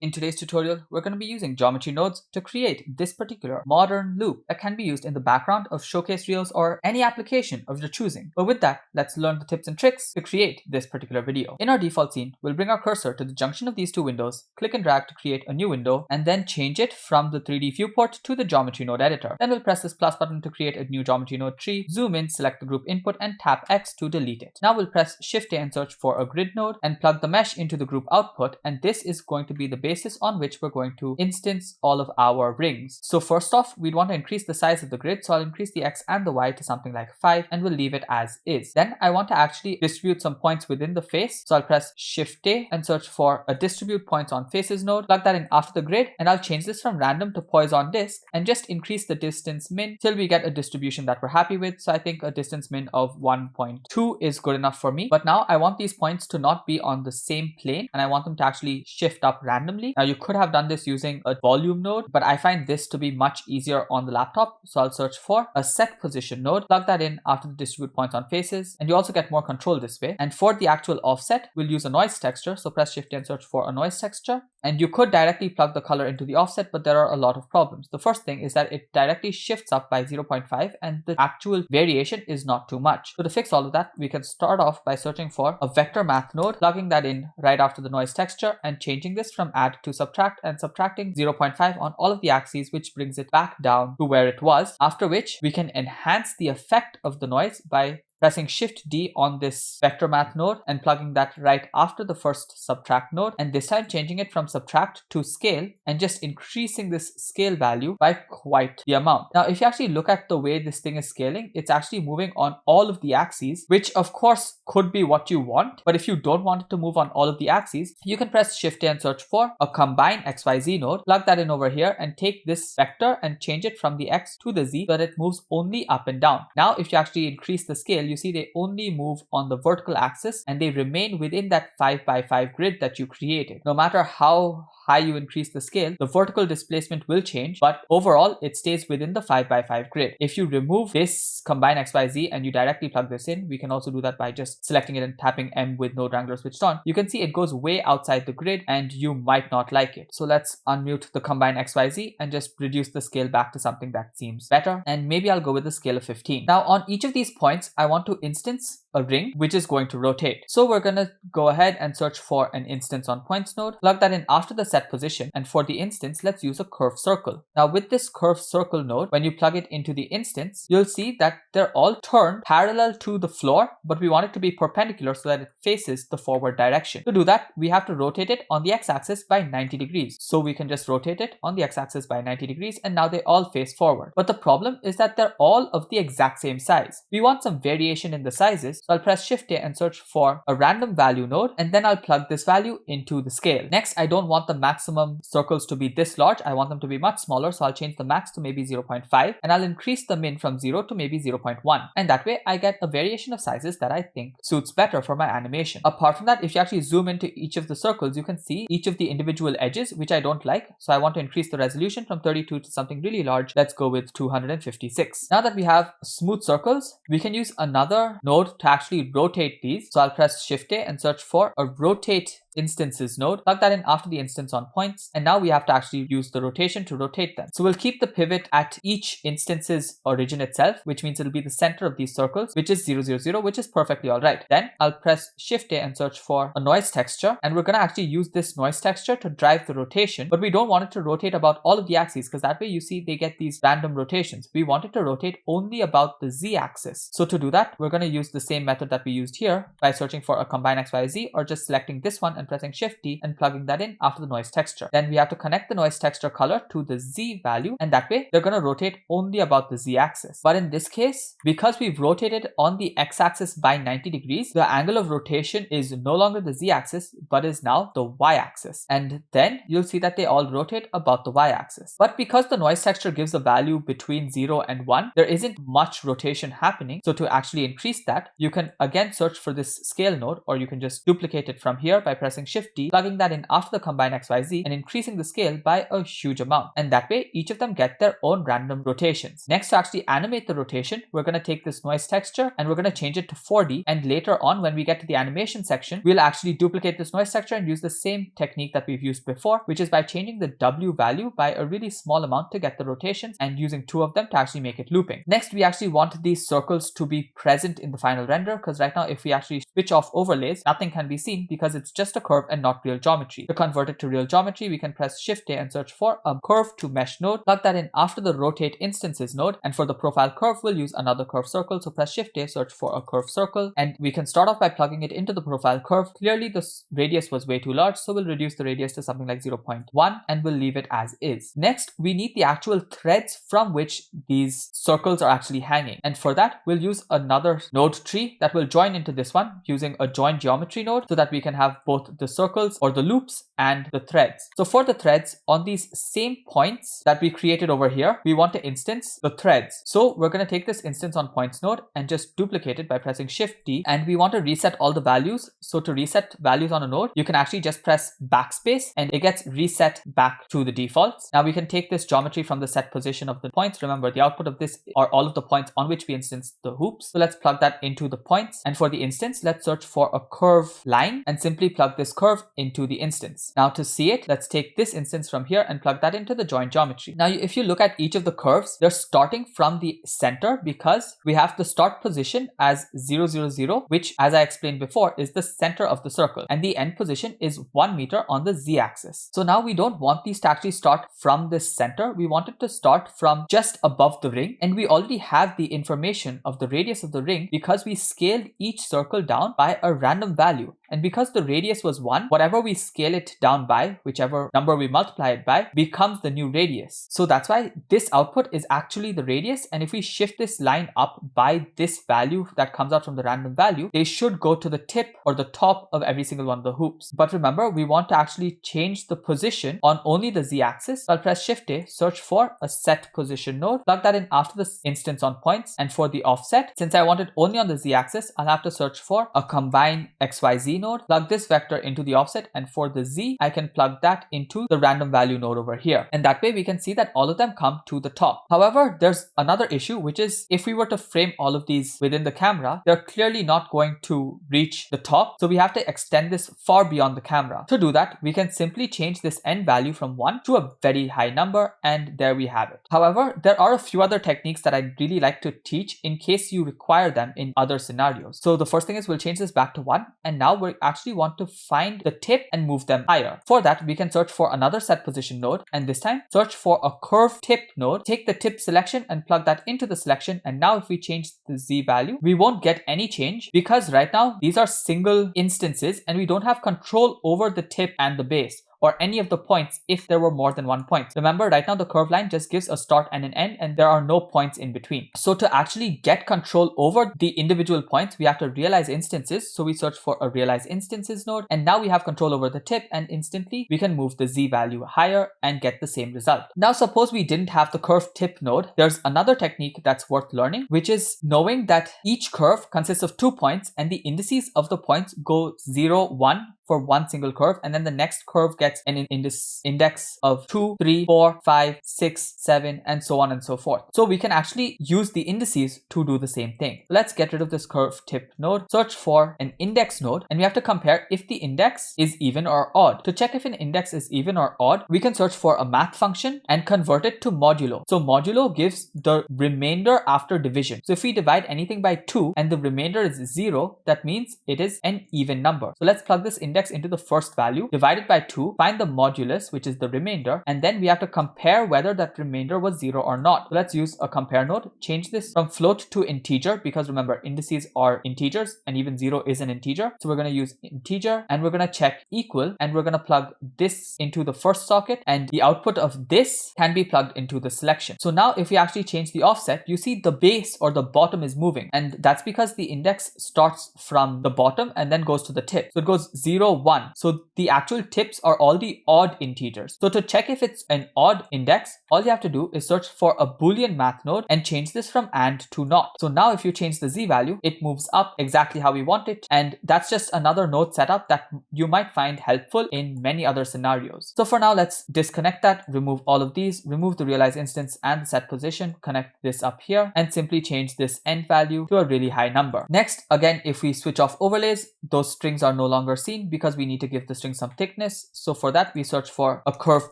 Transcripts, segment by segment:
In today's tutorial, we're going to be using geometry nodes to create this particular modern loop that can be used in the background of showcase reels or any application of your choosing. But with that, let's learn the tips and tricks to create this particular video. In our default scene, we'll bring our cursor to the junction of these two windows, click and drag to create a new window, and then change it from the 3D viewport to the geometry node editor. Then we'll press this plus button to create a new geometry node tree, zoom in, select the group input, and tap X to delete it. Now we'll press Shift A and search for a grid node and plug the mesh into the group output, and this is going to be the basis on which we're going to instance all of our rings. So first off, we'd want to increase the size of the grid, so I'll increase the X and the Y to something like 5 and we'll leave it as is. Then I want to actually distribute some points within the face, so I'll press Shift A and search for a distribute points on faces node, plug that in after the grid, and I'll change this from random to poise on disk and just increase the distance min till we get a distribution that we're happy with. So I think a distance min of 1.2 is good enough for me. But now I want these points to not be on the same plane and I want them to actually shift up randomly. Now you could have done this using a volume node, but I find this to be much easier on the laptop. So I'll search for a set position node, plug that in after the distribute points on faces, and you also get more control this way. And for the actual offset, we'll use a noise texture. So press Shift and search for a noise texture. And you could directly plug the color into the offset, but there are a lot of problems. The first thing is that it directly shifts up by 0.5 and the actual variation is not too much. So to fix all of that, we can start off by searching for a vector math node, plugging that in right after the noise texture and changing this from add to subtract and subtracting 0.5 on all of the axes, which brings it back down to where it was, after which we can enhance the effect of the noise by pressing Shift D on this vector math node and plugging that right after the first subtract node, and this time changing it from subtract to scale and just increasing this scale value by quite the amount. Now if you actually look at the way this thing is scaling, it's actually moving on all of the axes, which of course could be what you want, but if you don't want it to move on all of the axes, you can press Shift A and search for a combine XYZ node, plug that in over here and take this vector and change it from the X to the Z so that it moves only up and down. Now if you actually increase the scale, you see they only move on the vertical axis and they remain within that 5x5 grid that you created. No matter how high you increase the scale, the vertical displacement will change, but overall it stays within the 5x5 grid. If you remove this combine XYZ and you directly plug this in, we can also do that by just selecting it and tapping M with node wrangler switched on. You can see it goes way outside the grid and you might not like it. So let's unmute the combine XYZ and just reduce the scale back to something that seems better, and maybe I'll go with the scale of 15. Now on each of these points, I want to instance a ring which is going to rotate. So we're going to go ahead and search for an instance on points node, plug that in after the set position, and for the instance, let's use a curved circle. Now with this curved circle node, when you plug it into the instance, you'll see that they're all turned parallel to the floor, but we want it to be perpendicular so that it faces the forward direction. To do that, we have to rotate it on the x-axis by 90 degrees. So we can just rotate it on the x-axis by 90 degrees and now they all face forward. But the problem is that they're all of the exact same size. We want some variation in the sizes, so I'll press Shift A and search for a random value node, and then I'll plug this value into the scale. Next, I don't want the maximum circles to be this large. I want them to be much smaller, so I'll change the max to maybe 0.5 and I'll increase the min from 0 to maybe 0.1. And that way I get a variation of sizes that I think suits better for my animation. Apart from that, if you actually zoom into each of the circles, you can see each of the individual edges, which I don't like. So I want to increase the resolution from 32 to something really large. Let's go with 256. Now that we have smooth circles, we can use another node to actually rotate these. So I'll press Shift A and search for a rotate instances node, plug that in after the instance on points, and now we have to actually use the rotation to rotate them. So we'll keep the pivot at each instance's origin itself, which means it'll be the center of these circles, which is 0, 0, 0, which is perfectly all right. Then I'll press Shift A and search for a noise texture, and we're going to actually use this noise texture to drive the rotation, but we don't want it to rotate about all of the axes, because that way you see they get these random rotations. We want it to rotate only about the Z axis. So to do that, we're going to use the same method that we used here by searching for a combine XYZ or just selecting this one and pressing Shift D and plugging that in after the noise texture. Then we have to connect the noise texture color to the Z value, and that way they're going to rotate only about the Z axis. But in this case, because we've rotated on the X axis by 90 degrees, the angle of rotation is no longer the Z axis, but is now the Y axis. And then you'll see that they all rotate about the Y axis. But because the noise texture gives a value between 0 and 1, there isn't much rotation happening. So to actually increase that, you you can again search for this scale node, or you can just duplicate it from here by pressing Shift D, plugging that in after the combine XYZ and increasing the scale by a huge amount. And that way each of them get their own random rotations. Next, to actually animate the rotation, we're going to take this noise texture and we're going to change it to 4D, and later on when we get to the animation section, we'll actually duplicate this noise texture and use the same technique that we've used before, which is by changing the W value by a really small amount to get the rotations and using 2 of them to actually make it looping. Next, we actually want these circles to be present in the final render, because right now if we actually switch off overlays, nothing can be seen because it's just a curve and not real geometry. To convert it to real geometry, we can press Shift A and search for a curve to mesh node, plug that in after the rotate instances node, and for the profile curve we'll use another curve circle. So press Shift A, search for a curve circle, and we can start off by plugging it into the profile curve. Clearly the radius was way too large, so we'll reduce the radius to something like 0.1 and we'll leave it as is. Next, we need the actual threads from which these circles are actually hanging, and for that we'll use another node tree that will join into this one using a join geometry node, so that we can have both the circles or the loops and the threads. So for the threads, on these same points that we created over here, we want to instance the threads. So we're going to take this instance on points node and just duplicate it by pressing Shift D, and we want to reset all the values. So to reset values on a node, you can actually just press backspace and it gets reset back to the defaults. Now we can take this geometry from the set position of the points. Remember, the output of this are all of the points on which we instance the hoops. So let's plug that into the points, and for the instance, let's search for a curve line and simply plug this curve into the instance. Now to see it, let's take this instance from here and plug that into the join geometry. Now if you look at each of the curves, they're starting from the center because we have the start position as 0, 0, 0, which, as I explained before, is the center of the circle, and the end position is 1 meter on the z-axis. So now we don't want these to actually start from this center. We want it to start from just above the ring, and we already have the information of the radius of the ring because we scaled each circle down by a random value. And because the radius was 1, whatever we scale it down by, whichever number we multiply it by, becomes the new radius. So that's why this output is actually the radius, and if we shift this line up by this value that comes out from the random value, they should go to the tip or the top of every single one of the hoops. But remember, we want to actually change the position on only the z-axis. I'll press Shift A, search for a set position node, plug that in after this instance on points, and for the offset, since I want it only on the z-axis, I'll have to search for a combine XYZ node, plug this vector into the offset, and for the z, I can plug that into the random value node over here. And that way we can see that all of them come to the top. However, there's another issue, which is if we were to frame all of these within the camera, they're clearly not going to reach the top. So we have to extend this far beyond the camera. To do that, we can simply change this end value from 1 to a very high number, and there we have it. However, there are a few other techniques that I'd really like to teach in case you require them in other scenarios. So the first thing is we'll change this back to 1, and now we actually want to find the tip and move them higher. For that, we can search for another set position node, and this time search for a curve tip node, take the tip selection and plug that into the selection. And now if we change the z value, we won't get any change because right now these are single instances and we don't have control over the tip and the base, or any of the points if there were more than 1 point. Remember, right now the curve line just gives a start and an end, and there are no points in between. So to actually get control over the individual points, we have to realize instances. So we search for a realize instances node, and now we have control over the tip, and instantly we can move the z value higher and get the same result. Now suppose we didn't have the curve tip node. There's another technique that's worth learning, which is knowing that each curve consists of 2 points and the indices of the points go 0, 1 for one single curve, and then the next curve gets an index of 2, 3, 4, 5, 6, 7, and so on and so forth. So we can actually use the indices to do the same thing. Let's get rid of this curve tip node, search for an index node, and we have to compare if the index is even or odd. To check if an index is even or odd, we can search for a math function and convert it to modulo. So modulo gives the remainder after division. So if we divide anything by 2 and the remainder is 0, that means it is an even number. So let's plug this index into the first value, divide it by 2, find the modulus, which is the remainder, and then we have to compare whether that remainder was 0 or not. So let's use a compare node, change this from float to integer, because remember, indices are integers and even 0 is an integer. So we're going to use integer, and we're going to check equal, and we're going to plug this into the first socket, and the output of this can be plugged into the selection. So now if we actually change the offset, you see the base or the bottom is moving, and that's because the index starts from the bottom and then goes to the tip. So it goes 0, 0, 1. So the actual tips are all the odd integers. So to check if it's an odd index, all you have to do is search for a Boolean math node and change this from and to not. So now if you change the z value, it moves up exactly how we want it. And that's just another node setup that you might find helpful in many other scenarios. So for now, let's disconnect that, remove all of these, remove the realize instance and the set position, connect this up here, and simply change this end value to a really high number. Next, again, if we switch off overlays, those strings are no longer seen because we need to give the string some thickness. So for that, we search for a curve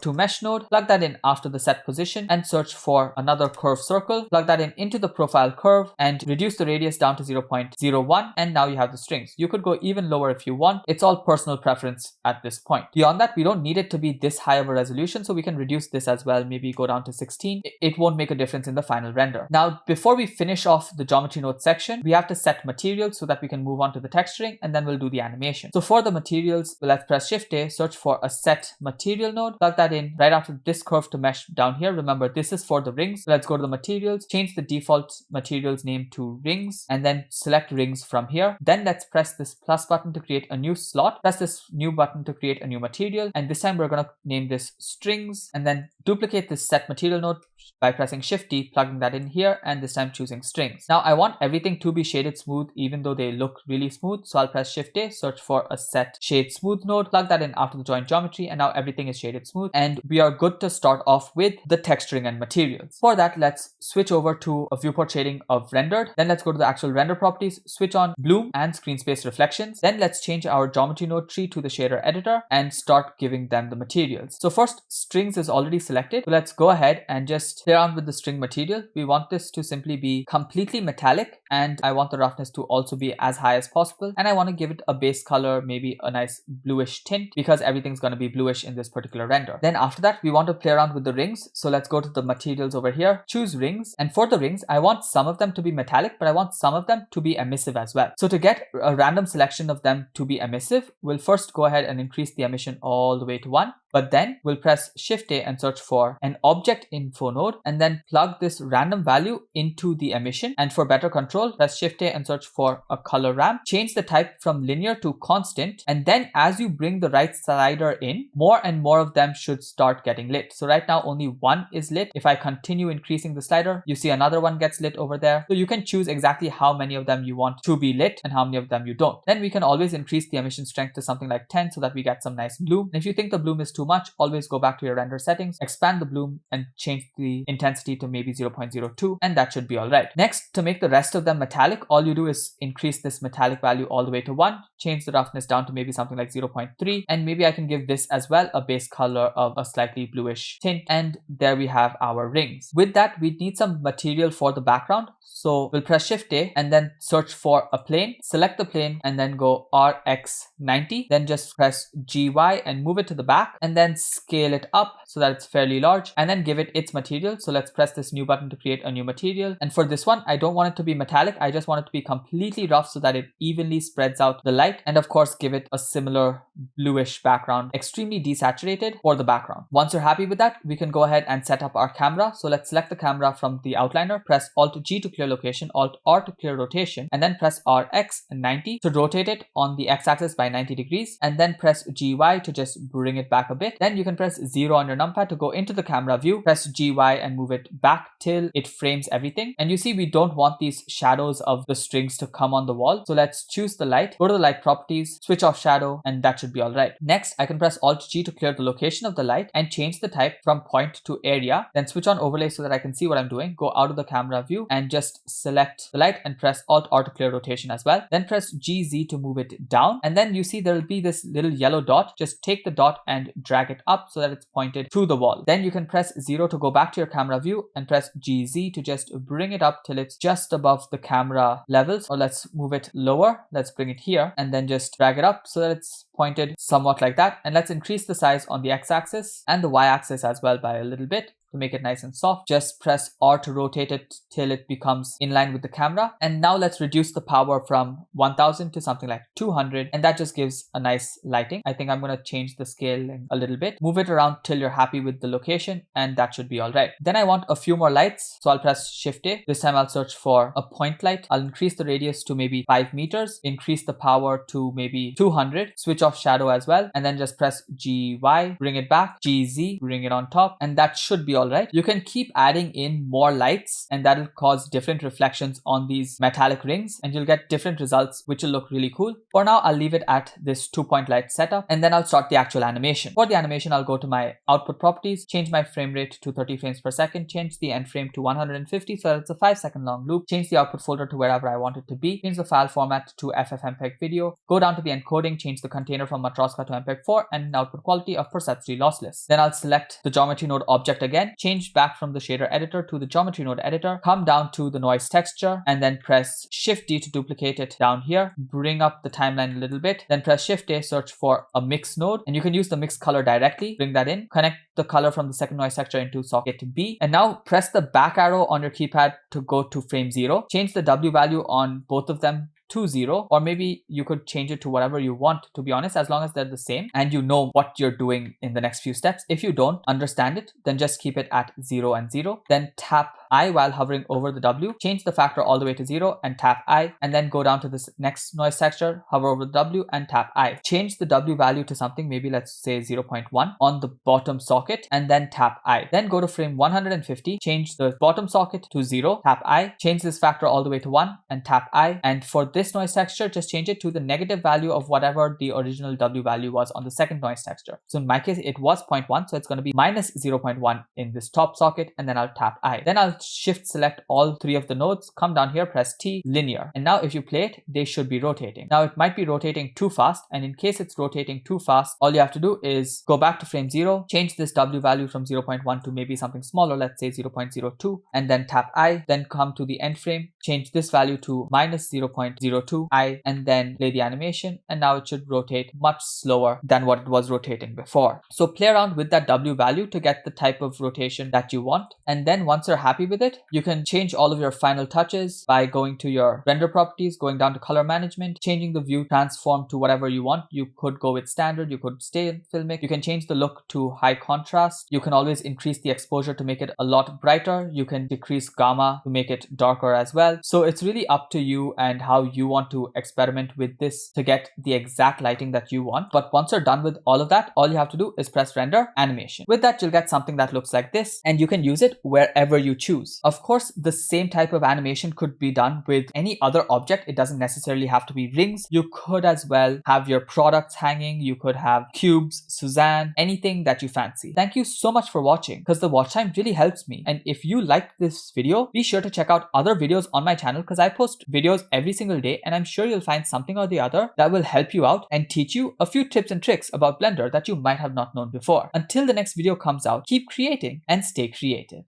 to mesh node, plug that in after the set position, and search for another curve circle, plug that in into the profile curve, and reduce the radius down to 0.01, and now you have the strings. You could go even lower if you want. It's all personal preference at this point. Beyond that, we don't need it to be this high of a resolution, so we can reduce this as well, maybe go down to 16. It won't make a difference in the final render. Now, before we finish off the geometry node section, we have to set materials so that we can move on to the texturing, and then we'll do the animation. So for the materials, let's press Shift A, search for a set material node, plug that in right after this curve to mesh down here. Remember, this is for the rings. So let's go to the materials, change the default materials name to rings, and then select rings from here. Then let's press this plus button to create a new slot, press this new button to create a new material, and this time we're going to name this strings, and then duplicate this set material node by pressing Shift D, plugging that in here, and this time choosing strings. Now I want everything to be shaded smooth even though they look really smooth, so I'll press Shift A, search for a set shade smooth node, plug that in after the joint geometry, and now everything is shaded smooth, and we are good to start off with the texturing and materials. For that, let's switch over to a viewport shading of rendered. Then let's go to the actual render properties, switch on bloom and screen space reflections. Then let's change our geometry node tree to the shader editor and start giving them the materials. So first, strings is already selected. So let's go ahead and just play around with the string material. We want this to simply be completely metallic, and I want the roughness to also be as high as possible, and I want to give it a base color, maybe a nice bluish tint, because everything's going to be bluish in this particular render. Then after that, we want to play around with the rings. So let's go to the materials over here, choose rings, and for the rings, I want some of them to be metallic, but I want some of them to be emissive as well. So to get a random selection of them to be emissive, we'll first go ahead and increase the emission all the way to 1. But then we'll press Shift A and search for an object info node, and then plug this random value into the emission. And for better control, press Shift A and search for a color ramp, change the type from linear to constant, and then as you bring the right slider in, more and more of them should start getting lit. So right now only one is lit. If I continue increasing the slider, you see another one gets lit over there. So you can choose exactly how many of them you want to be lit and how many of them you don't. Then we can always increase the emission strength to something like 10 so that we get some nice bloom. And if you think the bloom is too much, always go back to your render settings, expand the bloom, and change the intensity to maybe 0.02, and that should be all right. Next, to make the rest of them metallic, all you do is increase this metallic value all the way to 1, change the roughness down to maybe something like 0.3, and maybe I can give this as well a base color of a slightly bluish tint, and there we have our rings. With that, we need some material for the background. So we'll press Shift A and then search for a plane, select the plane, and then go RX90, then just press GY and move it to the back, and then scale it up so that it's fairly large, and then give it its material. So let's press this new button to create a new material. And for this one, I don't want it to be metallic. I just want it to be completely rough so that it evenly spreads out the light, and of course give it a similar bluish background, extremely desaturated for the background. Once you're happy with that, we can go ahead and set up our camera. So let's select the camera from the outliner, press Alt G to clear location, Alt R to clear rotation, and then press RX90 to rotate it on the x-axis by 90 degrees, and then press GY to just bring it back a bit. Then you can press 0 on your numpad to go into the camera view, press GY and move it back till it frames everything. And you see we don't want these shadows of the strings to come on the wall. So let's choose the light, go to the light properties, switch off shadow, and that should be all right. Next, I can press Alt G to clear the location of the light and change the type from point to area. Then switch on overlay so that I can see what I'm doing. Go out of the camera view and just select the light and press Alt R to clear rotation as well. Then press GZ to move it down. And then you see there will be this little yellow dot. Just take the dot and drag it up so that it's pointed to the wall. Then you can press 0 to go back to your camera view and press GZ to just bring it up till it's just above the camera levels, or let's move it lower. Let's bring it here and then just drag it up so that it's pointed somewhat like that. And let's increase the size on the x-axis and the y-axis as well by a little bit. to make it nice and soft. Just press R to rotate it till it becomes in line with the camera. And now let's reduce the power from 1000 to something like 200, and that just gives a nice lighting. I think I'm going to change the scaling a little bit, move it around till you're happy with the location, and that should be all right. Then I want a few more lights, so I'll press Shift A. This time I'll search for a point light. I'll increase the radius to maybe 5 meters, increase the power to maybe 200, switch off shadow as well, and then just press GY, bring it back, GZ, bring it on top, and that should be all right. You can keep adding in more lights, and that'll cause different reflections on these metallic rings, and you'll get different results, which will look really cool. For now, I'll leave it at this 2-point light setup, and then I'll start the actual animation. For the animation, I'll go to my output properties, change my frame rate to 30 frames per second, change the end frame to 150 so that it's a 5-second long loop, change the output folder to wherever I want it to be, change the file format to FFmpeg video, go down to the encoding, change the container from Matroska to MPEG-4, and output quality of perceptually lossless. Then I'll select the geometry node object again, change back from the shader editor to the geometry node editor, come down to the noise texture, and then press Shift D to duplicate it down here, bring up the timeline a little bit, then press Shift A, search for a mix node, and you can use the mix color directly, bring that in, connect the color from the second noise texture into socket B, and now press the back arrow on your keypad to go to frame 0, change the W value on both of them to 0, or maybe you could change it to whatever you want, to be honest, as long as they're the same and you know what you're doing in the next few steps. If you don't understand it, then just keep it at 0 and 0, then tap I while hovering over the W, change the factor all the way to 0 and tap I, and then go down to this next noise texture, hover over the W and tap I. Change the W value to something, maybe let's say 0.1 on the bottom socket, and then tap I. Then go to frame 150, change the bottom socket to 0, tap I, change this factor all the way to 1 and tap I, and for this noise texture, just change it to the negative value of whatever the original W value was on the second noise texture. So in my case, it was 0.1, so it's going to be minus 0.1 in this top socket, and then I'll tap I. Then I'll shift select all 3 of the nodes, come down here, press T, linear. And now if you play it, they should be rotating. Now it might be rotating too fast, and in case it's rotating too fast, all you have to do is go back to frame 0, change this W value from 0.1 to maybe something smaller, let's say 0.02, and then tap I, then come to the end frame, change this value to minus 0.02 I, and then play the animation, and now it should rotate much slower than what it was rotating before. So play around with that W value to get the type of rotation that you want, and then once you're happy with it, you can change all of your final touches by going to your render properties, going down to color management, changing the view transform to whatever you want. You could go with standard, you could stay in filmic, you can change the look to high contrast, you can always increase the exposure to make it a lot brighter, you can decrease gamma to make it darker as well. So it's really up to you and how you want to experiment with this to get the exact lighting that you want. But once you're done with all of that, all you have to do is press render animation. With that, you'll get something that looks like this, and you can use it wherever you choose. Of course, the same type of animation could be done with any other object. It doesn't necessarily have to be rings. You could as well have your products hanging. You could have cubes, Suzanne, anything that you fancy. Thank you so much for watching, because the watch time really helps me. And if you liked this video, be sure to check out other videos on my channel, because I post videos every single day, and I'm sure you'll find something or the other that will help you out and teach you a few tips and tricks about Blender that you might have not known before. Until the next video comes out, keep creating and stay creative.